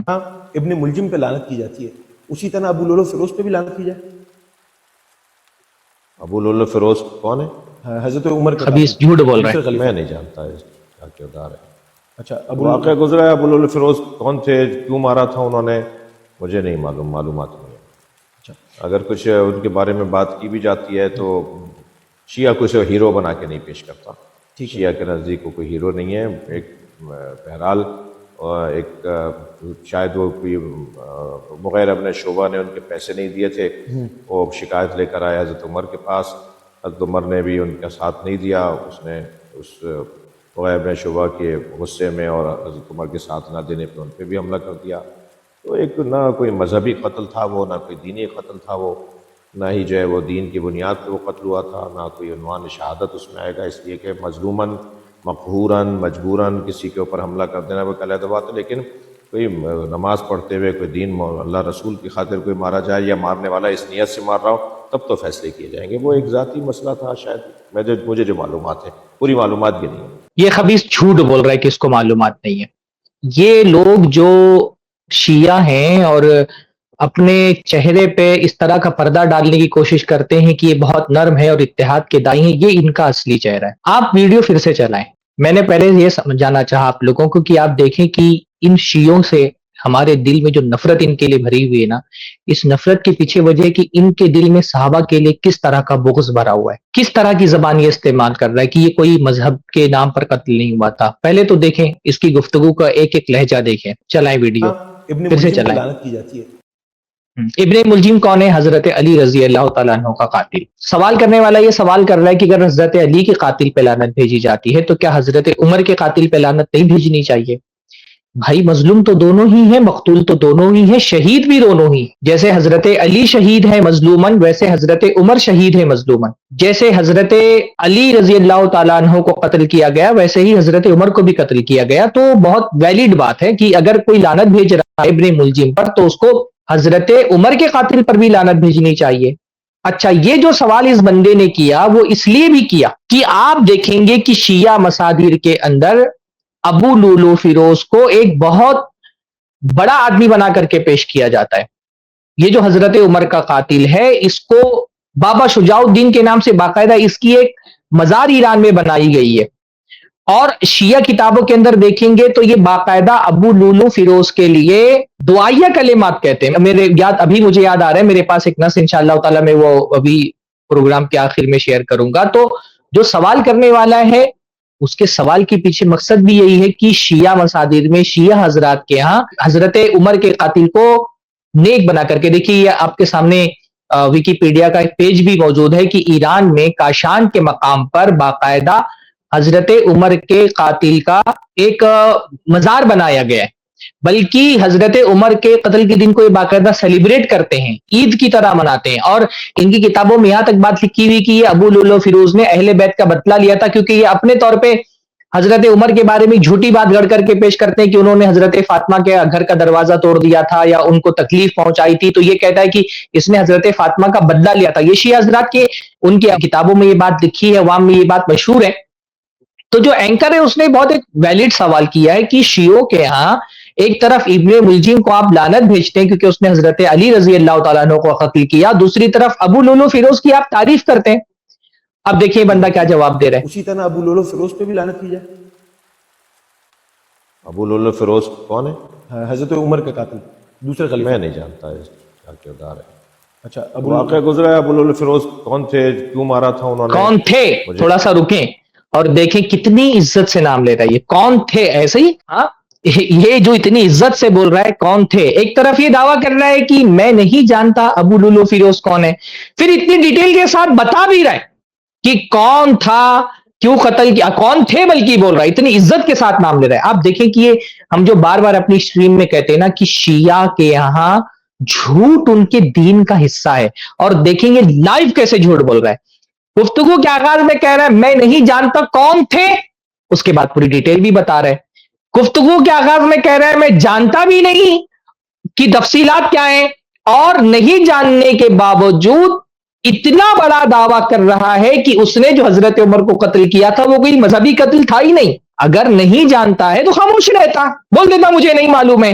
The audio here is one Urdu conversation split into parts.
ہاں ابن ملجم پہ لعنت کی جاتی ہے، اسی طرح ابو لولو فیروز پہ بھی لعنت کی جائے۔ ابو لولو فیروز کون ہے؟ حضرت عمر کا خبیث جھوٹ بول رہے دوسرے ہیں۔ خلیفہ۔ میں نہیں جانتا اس کا کردار ہے۔ اچھا واقعہ گزرا ہے، ابو لولو فیروز کون تھے، کیوں مارا تھا انہوں نے، مجھے نہیں معلوم، معلومات نہیں ہے۔ اگر کچھ ان کے بارے میں بات کی بھی جاتی ہے تو شیعہ کو اسے ہیرو بنا کے نہیں پیش کرتا، شیعہ کے نزدیک کو کوئی ہیرو نہیں ہے۔ ایک بہرحال ایک شاید وہ کوئی مغیر ابن شعبہ نے ان کے پیسے نہیں دیے تھے، وہ شکایت لے کر آیا حضرت عمر کے پاس، حضرت عمر نے بھی ان کا ساتھ نہیں دیا، اس نے اس مغیر ابن شعبہ کے غصے میں اور حضرت عمر کے ساتھ نہ دینے پہ ان پہ بھی حملہ کر دیا۔ تو ایک نہ کوئی مذہبی قتل تھا وہ، نہ کوئی دینی قتل تھا وہ، نہ ہی جو ہے وہ دین کی بنیاد پہ وہ قتل ہوا تھا، نہ کوئی عنوان شہادت اس میں آئے گا، اس لیے کہ مظلوماً مقہوراً مجبوراً کسی کے اوپر حملہ کر دینا وہ علیحدہ بات ہے۔ لیکن کوئی نماز پڑھتے ہوئے کوئی دین اللہ رسول کی خاطر کوئی مارا جائے یا مارنے والا اس نیت سے مار رہا ہو، تب تو فیصلے کیے جائیں گے۔ وہ ایک ذاتی مسئلہ تھا شاید، مجھے جو معلومات ہے، پوری معلومات بھی نہیں ہے۔ یہ خبیث جھوٹ بول رہا ہے کہ اس کو معلومات نہیں ہے۔ یہ لوگ جو شیعہ ہیں اور اپنے چہرے پہ اس طرح کا پردہ ڈالنے کی کوشش کرتے ہیں کہ یہ بہت نرم ہے اور اتحاد کے دائی ہیں، یہ ان کا اصلی چہرہ ہے۔ آپ ویڈیو پھر سے چلائیں۔ میں نے پہلے یہ سمجھانا چاہا آپ لوگوں کو کہ آپ دیکھیں کہ ان شیعوں سے ہمارے دل میں جو نفرت ان کے لیے بھری ہوئی ہے نا، اس نفرت کے پیچھے وجہ ہے کہ ان کے دل میں صحابہ کے لیے کس طرح کا بغض بھرا ہوا ہے، کس طرح کی زبان یہ استعمال کر رہا ہے کہ یہ کوئی مذہب کے نام پر قتل نہیں ہوا تھا۔ پہلے تو دیکھیں اس کی گفتگو کا ایک ایک لہجہ دیکھیں۔ چلائیں ویڈیو ابن پھر سے ملجم پہ چلائیں۔ لعنت کی جاتی ہے۔ ابن ملجم کون ہے؟ حضرت علی رضی اللہ تعالیٰ عنہ کا قاتل۔ سوال کرنے والا یہ سوال کر رہا ہے کہ اگر حضرت علی کے قاتل پہ لعنت بھیجی جاتی ہے تو کیا حضرت عمر کے قاتل پہ لعنت نہیں بھیجنی چاہیے؟ بھائی مظلوم تو دونوں ہی ہیں، مقتول تو دونوں ہی ہیں، شہید بھی دونوں ہی۔ جیسے حضرت علی شہید ہے مظلومن، ویسے حضرت عمر شہید ہے مظلومن۔ جیسے حضرت علی رضی اللہ تعالیٰ عنہ کو قتل کیا گیا ویسے ہی حضرت عمر کو بھی قتل کیا گیا۔ تو بہت ویلڈ بات ہے کہ اگر کوئی لعنت بھیج رہا ہے ابن ملجم پر تو اس کو حضرت عمر کے قاتل پر بھی لعنت بھیجنی چاہیے۔ اچھا، یہ جو سوال اس بندے نے کیا وہ اس لیے بھی کیا کہ آپ دیکھیں گے کہ شیعہ مصادر کے اندر ابو لولو فیروز کو ایک بہت بڑا آدمی بنا کر کے پیش کیا جاتا ہے۔ یہ جو حضرت عمر کا قاتل ہے، اس کو بابا شجاع الدین کے نام سے باقاعدہ اس کی ایک مزار ایران میں بنائی گئی ہے، اور شیعہ کتابوں کے اندر دیکھیں گے تو یہ باقاعدہ ابو لولو فیروز کے لیے دعائیہ کلمات کہتے ہیں۔ مجھے یاد آ رہا ہے، میرے پاس ایک نص انشاءاللہ تعالی میں وہ ابھی پروگرام کے آخر میں شیئر کروں گا۔ تو جو سوال کرنے والا ہے اس کے سوال کے پیچھے مقصد بھی یہی ہے کہ شیعہ مصادر میں شیعہ حضرات کے ہاں حضرت عمر کے قاتل کو نیک بنا کر کے، دیکھیے یہ آپ کے سامنے ویکیپیڈیا کا ایک پیج بھی موجود ہے کہ ایران میں کاشان کے مقام پر باقاعدہ حضرت عمر کے قاتل کا ایک مزار بنایا گیا ہے، بلکہ حضرت عمر کے قتل کے دن کو یہ باقاعدہ سیلیبریٹ کرتے ہیں، عید کی طرح مناتے ہیں۔ اور ان کی کتابوں میں یہاں تک بات لکھی ہوئی کہ یہ ابو لولو فیروز نے اہل بیت کا بدلہ لیا تھا، کیونکہ یہ اپنے طور پہ حضرت عمر کے بارے میں جھوٹی بات گڑھ کر کے پیش کرتے ہیں کہ انہوں نے حضرت فاطمہ کے گھر کا دروازہ توڑ دیا تھا یا ان کو تکلیف پہنچائی تھی، تو یہ کہتا ہے کہ اس نے حضرت فاطمہ کا بدلہ لیا تھا۔ یہ شیعہ حضرات کے ان کی کتابوں میں یہ بات لکھی ہے، عوام میں یہ بات مشہور ہے۔ تو جو اینکر ہے اس نے بہت ایک ویلڈ سوال کیا ہے کہ شیعوں کے ہاں ایک طرف ابن ملجم کو آپ لعنت بھیجتے ہیں کیونکہ اس نے حضرت علی رضی اللہ تعالیٰ عنہ کو قتل کیا، دوسری طرف ابو لولو فیروز کی آپ تعریف کرتے ہیں۔ اب دیکھیے بندہ کیا جواب دے رہے ہیں۔ اسی طرح ابو لولو فیروز پہ بھی لعنت کی جائے۔ ابو لولو فیروز کون ہے؟ حضرت عمر کا قاتل، دوسرے خلیفہ۔ میں نہیں جانتا اس کا کردار ہے۔ اچھا واقعہ گزرا ہے، ابو لولو فیروز کون تھے، کیوں مارا تھا انہوں نے، کون تھے؟ تھوڑا سا رکیں اور دیکھیں کتنی عزت سے نام لے رہا ہے یہ، کون تھے؟ ایسے ہی ہاں، یہ جو اتنی عزت سے بول رہا ہے کون تھے، ایک طرف یہ دعویٰ کر رہا ہے کہ میں نہیں جانتا ابو لولو فیروز کون ہے، پھر اتنی ڈیٹیل کے ساتھ بتا بھی رہا ہے کہ کون تھا، کیوں قتل کیا، کون تھے، بلکہ بول رہا ہے اتنی عزت کے ساتھ نام لے رہا ہے۔ آپ دیکھیں کہ یہ ہم جو بار بار اپنی اسٹریم میں کہتے ہیں نا کہ شیعہ کے یہاں جھوٹ ان کے دین کا حصہ ہے، اور دیکھیں گے لائیو کیسے جھوٹ بول رہا ہے۔ گفتگو کے آغاز میں کہہ رہا ہے میں نہیں جانتا کون تھے، اس کے بعد پوری ڈیٹیل بھی بتا رہا ہے۔ گفتگو کے آغاز میں کہہ رہا ہے میں جانتا بھی نہیں کہ تفصیلات کیا ہیں، اور نہیں جاننے کے باوجود اتنا بڑا دعویٰ کر رہا ہے کہ اس نے جو حضرت عمر کو قتل کیا تھا وہ کوئی مذہبی قتل تھا ہی نہیں۔ اگر نہیں جانتا ہے تو خاموش رہتا، بول دیتا مجھے نہیں معلوم ہے۔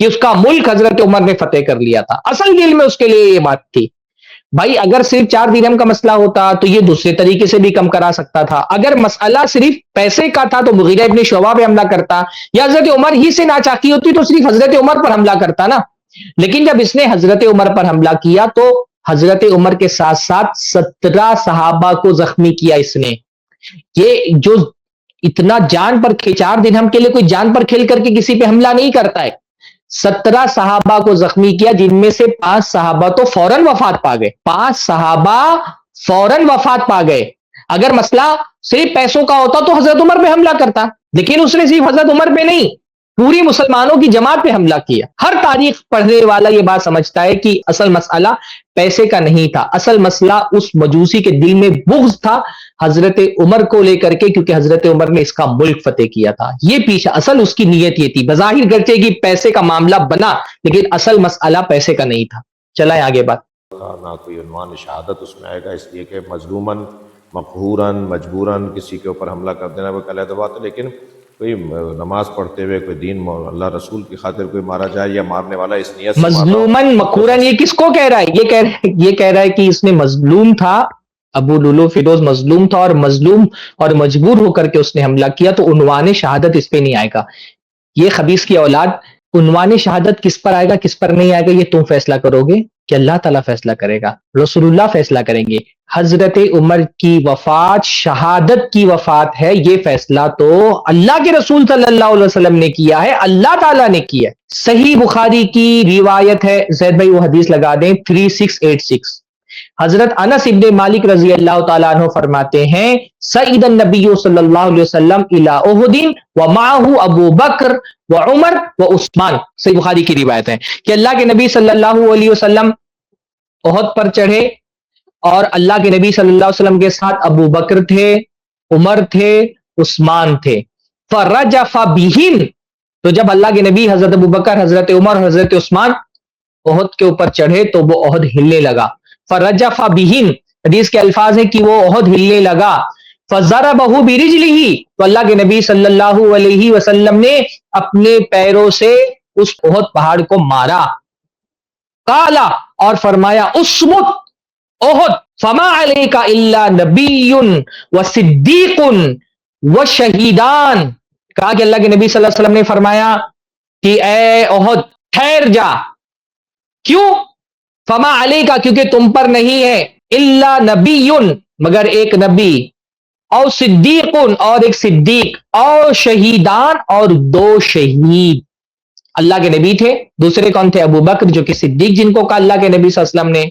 کہ اس کا ملک حضرت عمر نے فتح کر لیا تھا. اصل دل میں اس کے لیے یہ بات تھی. بھائی اگر صرف 4 درہم کا مسئلہ ہوتا تو یہ دوسرے طریقے سے بھی کم کرا سکتا تھا. اگر مسئلہ صرف پیسے کا تھا تو مغیرہ ابن شعبہ پہ حملہ کرتا, یا حضرت عمر ہی سے ناچاکی ہوتی تو صرف حضرت عمر پر حملہ کرتا نا. لیکن جب اس نے حضرت عمر پر حملہ کیا تو حضرت عمر کے ساتھ ساتھ 17 صحابہ کو زخمی کیا اس نے. یہ جو اتنا جان پر 4 درہم کے لیے کوئی جان پر کھیل کر کے کسی پہ حملہ نہیں کرتا ہے. 17 صحابہ کو زخمی کیا, جن میں سے 5 صحابہ تو فوراً وفات پا گئے. 5 صحابہ فوراً وفات پا گئے. اگر مسئلہ صرف پیسوں کا ہوتا تو حضرت عمر پہ حملہ کرتا, لیکن اس نے صرف حضرت عمر پہ نہیں, پوری مسلمانوں کی جماعت پہ حملہ کیا. ہر تاریخ پڑھنے والا یہ بات سمجھتا ہے کہ اصل مسئلہ پیسے کا نہیں تھا. اصل مسئلہ اس مجوسی کے دل میں بغض تھا حضرت عمر کو لے کر کے, کیونکہ حضرت عمر نے اس کا ملک فتح کیا تھا. یہ پیچھے اصل اس کی نیت یہ تھی. بظاہر گرچہ کہ پیسے کا معاملہ بنا, لیکن اصل مسئلہ پیسے کا نہیں تھا. چلائیں آگے بات. نہ کوئی عنوان شہادت اس میں آئے گا, اس لیے کہ مظلوماً مقہوراً مجبوراً کسی کے اوپر حملہ کر دینا وہ علیحدہ بات ہے. لیکن کوئی نماز پڑھتے ہوئے کوئی دین اللہ رسول کی خاطر کوئی مارا جائے, یا مارنے والا اس نیت سے مظلوماً مقہوراً یہ کس کو کہہ رہا ہے؟ یہ کہہ رہا ہے کہ اس نے مظلوم تھا, ابو لولو فیروز مظلوم تھا, اور مظلوم اور مجبور ہو کر کے اس نے حملہ کیا, تو عنوان شہادت اس پہ نہیں آئے گا. یہ خبیث کی اولاد, عنوان شہادت کس پر آئے گا کس پر نہیں آئے گا یہ تم فیصلہ کرو گے کہ اللہ تعالیٰ فیصلہ کرے گا, رسول اللہ فیصلہ کریں گے. حضرت عمر کی وفات شہادت کی وفات ہے, یہ فیصلہ تو اللہ کے رسول صلی اللہ علیہ وسلم نے کیا ہے, اللہ تعالیٰ نے کیا ہے. صحیح بخاری کی روایت ہے, زید بھائی وہ حدیث لگا دیں 3686. حضرت انس ابن مالک رضی اللہ تعالیٰ عنہ فرماتے ہیں, سعید النبی صلی اللہ علیہ وسلم الی احد ومعہ ابو بکر وعمر وعثمان. صحیح بخاری کی روایت ہے کہ اللہ کے نبی صلی اللہ علیہ وسلم احد پر چڑھے, اور اللہ کے نبی صلی اللہ علیہ وسلم کے ساتھ ابو بکر تھے, عمر تھے, عثمان تھے. فرجف بہم, تو جب اللہ کے نبی حضرت ابو بکر, حضرت عمر, حضرت عثمان احد کے اوپر چڑھے تو وہ احد ہلنے لگا. فرجف بہم, حدیث کے الفاظ ہیں کہ وہ احد ہلنے لگا. فضربہ برجلہ, تو اللہ کے نبی صلی اللہ علیہ وسلم نے اپنے پیروں سے اس احد پہاڑ کو مارا. قالا, اور فرمایا, اسمت احد فما علیک الا نبی وصدیق وشہیدان. کہا کہ اللہ کے نبی صلی اللہ علیہ وسلم نے فرمایا کہ اے احد ٹھہر جا. کیوں؟ فما علیک, کیونکہ تم پر نہیں ہے, الا نبی, مگر ایک نبی, اور صدیق, اور ایک صدیق, اور شہیدان, اور 2 شہید. اللہ کے نبی تھے, دوسرے کون تھے؟ ابو بکر جو کہ صدیق جن کو کہا اللہ کے نبی صلی اللہ علیہ وسلم نے,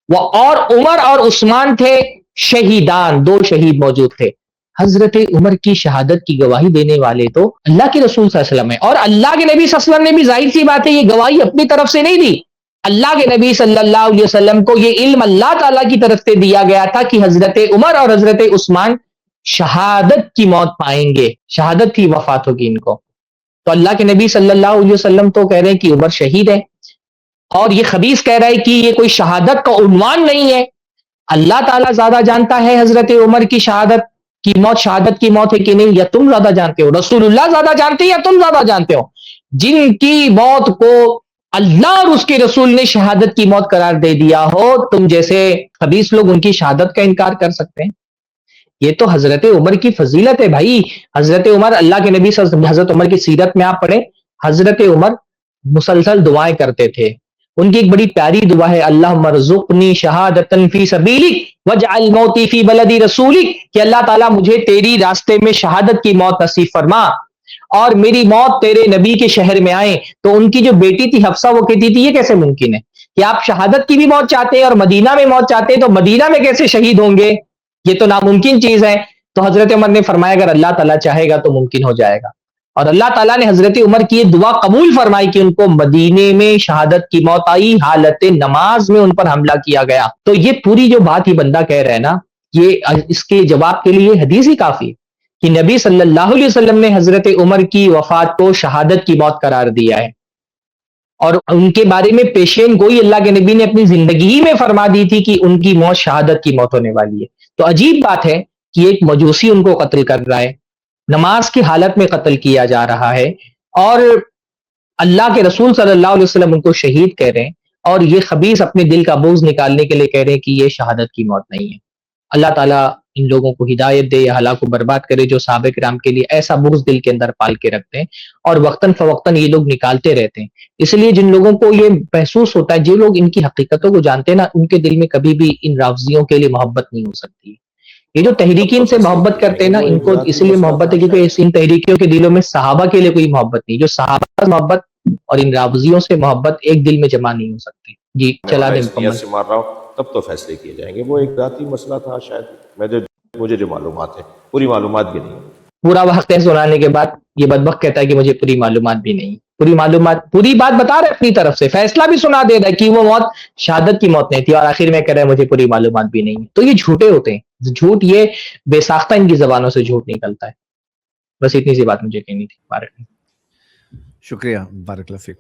وہ اور عمر اور عثمان تھے شہیدان, 2 شہید موجود تھے. حضرت عمر کی شہادت کی گواہی دینے والے تو اللہ کے رسول صلی اللہ علیہ وسلم ہیں, اور اللہ کے نبی صلی اللہ علیہ وسلم نے بھی ظاہر سی بات ہے یہ گواہی اپنی طرف سے نہیں دی. اللہ کے نبی صلی اللہ علیہ وسلم کو یہ علم اللہ تعالیٰ کی طرف سے دیا گیا تھا کہ حضرت عمر اور حضرت عثمان شہادت کی موت پائیں گے, شہادت کی وفات ہوگی ان کو. تو اللہ کے نبی صلی اللہ علیہ وسلم تو کہہ رہے ہیں کہ عمر شہید ہے, اور یہ خبیث کہہ رہا ہے کہ یہ کوئی شہادت کا عنوان نہیں ہے. اللہ تعالیٰ زیادہ جانتا ہے حضرت عمر کی شہادت کی موت شہادت کی موت ہے کہ نہیں, یا تم زیادہ جانتے ہو؟ رسول اللہ زیادہ جانتے ہیں یا تم زیادہ جانتے ہو؟ جن کی موت کو اللہ اور اس کے رسول نے شہادت کی موت قرار دے دیا ہو, تم جیسے خبیث لوگ ان کی شہادت کا انکار کر سکتے ہیں؟ یہ تو حضرت عمر کی فضیلت ہے بھائی. حضرت عمر, اللہ کے نبی حضرت عمر کی سیرت میں آپ پڑھیں, حضرت عمر مسلسل دعائیں کرتے تھے. ان کی ایک بڑی پیاری دعا ہے, اللہم ارزقنی شہادتن فی سبیلک واجعل موتی فی بلدی رسولک, کہ اللہ تعالیٰ مجھے تیری راستے میں شہادت کی موت نصیب فرما, اور میری موت تیرے نبی کے شہر میں آئے. تو ان کی جو بیٹی تھی حفصہ, وہ کہتی تھی یہ کیسے ممکن ہے کہ آپ شہادت کی بھی موت چاہتے ہیں اور مدینہ میں موت چاہتے ہیں, تو مدینہ میں کیسے شہید ہوں گے؟ یہ تو ناممکن چیز ہے. تو حضرت عمر نے فرمایا اگر اللہ تعالیٰ چاہے گا تو ممکن ہو جائے گا, اور اللہ تعالیٰ نے حضرت عمر کی یہ دعا قبول فرمائی کہ ان کو مدینے میں شہادت کی موت آئی, حالت نماز میں ان پر حملہ کیا گیا. تو یہ پوری جو بات یہ بندہ کہہ رہا ہے نا, یہ اس کے جواب کے لیے حدیث ہی کافی کہ نبی صلی اللہ علیہ وسلم نے حضرت عمر کی وفات کو شہادت کی موت قرار دیا ہے, اور ان کے بارے میں پیشین گوئی اللہ کے نبی نے اپنی زندگی ہی میں فرما دی تھی کہ ان کی موت شہادت کی موت ہونے والی ہے. تو عجیب بات ہے کہ ایک مجوسی ان کو قتل کر رہا ہے, نماز کی حالت میں قتل کیا جا رہا ہے, اور اللہ کے رسول صلی اللہ علیہ وسلم ان کو شہید کہہ رہے ہیں، اور یہ خبیث اپنے دل کا بغض نکالنے کے لیے کہہ رہے ہیں کہ یہ شہادت کی موت نہیں ہے۔ اللہ تعالیٰ ان لوگوں کو ہدایت دے یا ہلاک و برباد کرے جو صحابہ کرام کے لیے ایسا بغض دل کے اندر پال کے رکھتے ہیں، اور وقتاً فوقتاً یہ لوگ نکالتے رہتے ہیں۔ اس لیے جن لوگوں کو یہ محسوس ہوتا ہے، جو لوگ ان کی حقیقتوں کو جانتے ہیں نا، ان کے دل میں کبھی بھی ان رافضیوں کے لیے محبت نہیں ہو سکتی۔ یہ جو تحریکین سے محبت کرتے ہیں نا، ان کو اس لیے محبت ہے کیونکہ ان تحریکیوں کے دلوں میں صحابہ کے لیے کوئی محبت نہیں۔ جو صحابہ سے محبت اور ان رافضیوں سے محبت ایک دل میں جمع نہیں ہو سکتی۔ جی چلا دیں مکمل۔ سے مار رہا ہوں تب تو فیصلے کیے جائیں گے۔ وہ ایک ذاتی مسئلہ تھا شاید، مجھے جو معلومات ہے، پوری معلومات بھی نہیں۔ پورا وقت سنانے کے بعد یہ بدبخت کہتا ہے کہ مجھے پوری معلومات بھی نہیں۔ پوری بات بتا رہے اپنی طرف سے، فیصلہ بھی سنا دے رہا ہے کہ وہ موت شہادت کی موت نہیں تھی، اور آخر میں کہہ رہا ہے مجھے پوری معلومات بھی نہیں۔ تو یہ جھوٹے ہوتے ہیں، جھوٹ یہ بے ساختہ ان کی زبانوں سے جھوٹ نکلتا ہے۔ بس اتنی سی بات مجھے کہنی تھی بارے میں۔ شکریہ، بارک اللہ فیک۔